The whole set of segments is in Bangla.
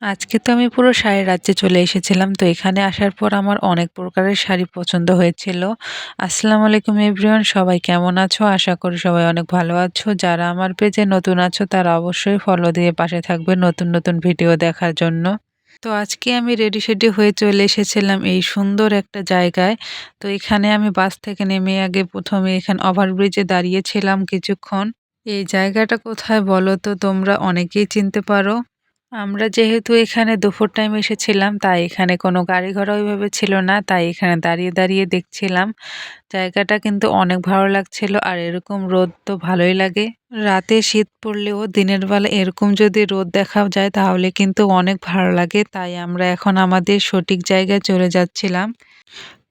আজকে তো আমি পুরো শাড়ির রাজ্যে চলে এসেছিলাম। তো এখানে আসার পর আমার অনেক প্রকারের শাড়ি পছন্দ হয়েছিল। আসসালামু আলাইকুম এভরিওয়ান, সবাই কেমন আছো? আশা করি সবাই অনেক ভালো আছো। যারা আমার পেজে নতুন আছো তারা অবশ্যই ফলো দিয়ে পাশে থাকবে নতুন, নতুন ভিডিও দেখার জন্য। তো আজকে আমি রেডি-সেডি হয়ে চলে এসেছিলাম এই সুন্দর একটা জায়গায়। তো এখানে আমি বাস থেকে নেমে আগে ১ম এ এখানে ওভারব্রিজে দাঁড়িয়েছিলাম কিছুক্ষণ। এই জায়গাটা কোথায় বলো তো তোমরা অনেকেই চিনতে পারো। আমরা যেহেতু এখানে দুপুর টাইম এসেছিলাম, তাই এখানে কোনো গাড়ি ঘোড়া ওইভাবে ছিল না। তাই এখানে দাঁড়িয়ে, দাঁড়িয়ে দেখছিলাম। জায়গাটা কিন্তু অনেক ভালো লাগছিল আর এরকম রোদ তো ভালোই লাগে। রাতে শীত পড়লেও দিনের বেলা এরকম যদি রোদ দেখা যায় তাহলে কিন্তু অনেক ভালো লাগে। তাই আমরা এখন আমাদের সঠিক জায়গায় চলে যাচ্ছিলাম।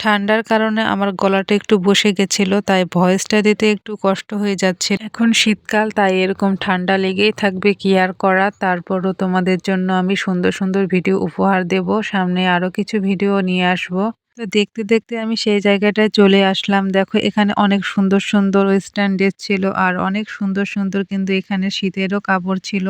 ঠান্ডার কারণে আমার গলাটা একটু বসে গেছিল, তাই ভয়েসটা দিতে একটু কষ্ট হয়ে যাচ্ছে। এখন শীতকাল, তাই এরকম ঠান্ডা লেগেই থাকবে, কি আর করা। তারপরও তোমাদের জন্য আমি সুন্দর সুন্দর ভিডিও উপহার দেব, সামনে আরো কিছু ভিডিও নিয়ে আসব। তো দেখতে দেখতে আমি সেই জায়গাটায় চলে আসলাম। দেখো এখানে অনেক সুন্দর সুন্দর ওয়েস্টার্ন ড্রেস ছিল আর অনেক সুন্দর সুন্দর কিন্তু এখানে শীতেরও কাপড় ছিল।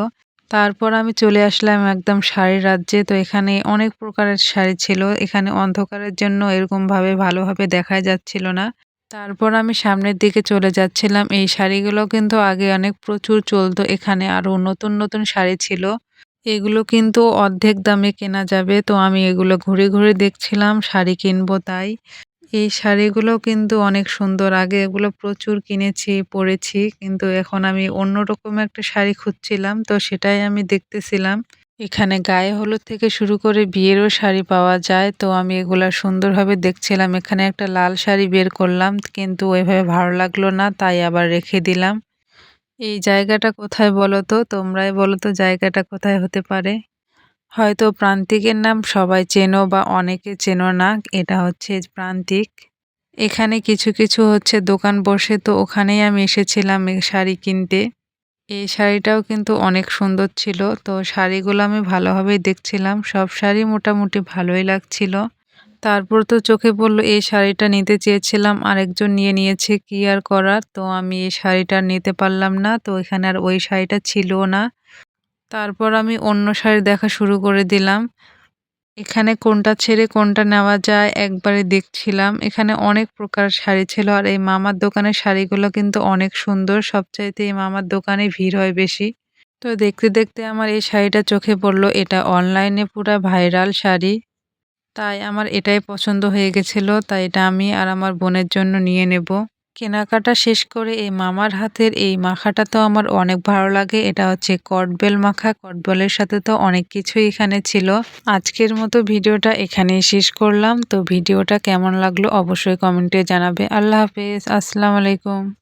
তারপর আমি চলে আসলাম একদম শাড়ির রাজ্যে। তো এখানে অনেক প্রকারের শাড়ি ছিল। এখানে অন্ধকারের জন্য এরকমভাবে ভালোভাবে দেখাই যাচ্ছিল না। তারপর আমি সামনের দিকে চলে যাচ্ছিলাম। এই শাড়িগুলো কিন্তু আগে অনেক প্রচুর চলতো। এখানে আরো নতুন, নতুন শাড়ি ছিল। এগুলো কিন্তু অর্ধেক দামে কেনা যাবে। তো আমি এগুলো ঘুরে, ঘুরে দেখছিলাম, শাড়ি কিনবো তাই। এই শাড়িগুলো কিন্তু অনেক সুন্দর। আগে এগুলো প্রচুর কিনেছি, পরেছি। কিন্তু এখন আমি অন্যরকম একটা শাড়ি খুঁজছিলাম। তো সেটাই আমি দেখতেছিলাম। এখানে গায়ে হলুদ থেকে শুরু করে বিয়েরও শাড়ি পাওয়া যায়। তো আমি এগুলা সুন্দরভাবে দেখছিলাম। এখানে একটা লাল শাড়ি বের করলাম, কিন্তু ওইভাবে ভালো লাগলো না, তাই আবার রেখে দিলাম। এই জায়গাটা কোথায় বলো তো? তোমরাই বলো তো জায়গাটা কোথায় হতে পারে? হয়তো প্রান্তিকের নাম সবাই চেনো বা অনেকে চেনো না। এটা হচ্ছে প্রান্তিক। এখানে কিছু, কিছু হচ্ছে দোকান বসে, তো ওখানেই আমি এসেছিলাম এই শাড়ি কিনতে। এই শাড়িটাও কিন্তু অনেক সুন্দর ছিল। তো শাড়িগুলো আমি ভালোভাবেই দেখছিলাম। সব শাড়ি মোটামুটি ভালোই লাগছিল। তারপর তো চোখে পড়ল এই শাড়িটা নিতে চেয়েছিলাম, আরেকজন নিয়ে নিয়েছে, কি আর করার। তো আমি এই শাড়িটা আর নিতে পারলাম না। তো এখানে আর ওই শাড়িটা ছিলও না। তারপর আমি অন্য শাড়ি দেখা শুরু করে দিলাম। এখানে কোনটা ছেড়ে কোনটা নেওয়া যায় একবারে দেখছিলাম। এখানে অনেক প্রকার শাড়ি ছিল আর এই মামার দোকানের শাড়িগুলো কিন্তু অনেক সুন্দর। সবচাইতে এই মামার দোকানে ভিড় হয় বেশি। তো দেখতে, দেখতে আমার এই শাড়িটা চোখে পড়ল। এটা অনলাইনে পুরা ভাইরাল শাড়ি। তাই আমার এটাই পছন্দ হয়ে গেছিল। তাই এটা আমি আর আমার বোনের জন্য নিয়ে নেব। কেনাকাটা শেষ করে এই মামার হাতের এই মাখাটা তো আমার অনেক ভালো লাগে। এটা হচ্ছে কটবেল মাখা। কটবেলের সাথে তো অনেক কিছুই এখানে ছিল। আজকের মতো ভিডিওটা এখানেই শেষ করলাম। তো ভিডিওটা কেমন লাগলো অবশ্যই কমেন্টে জানাবে। আল্লাহ হাফেজ। আসসালামু আলাইকুম।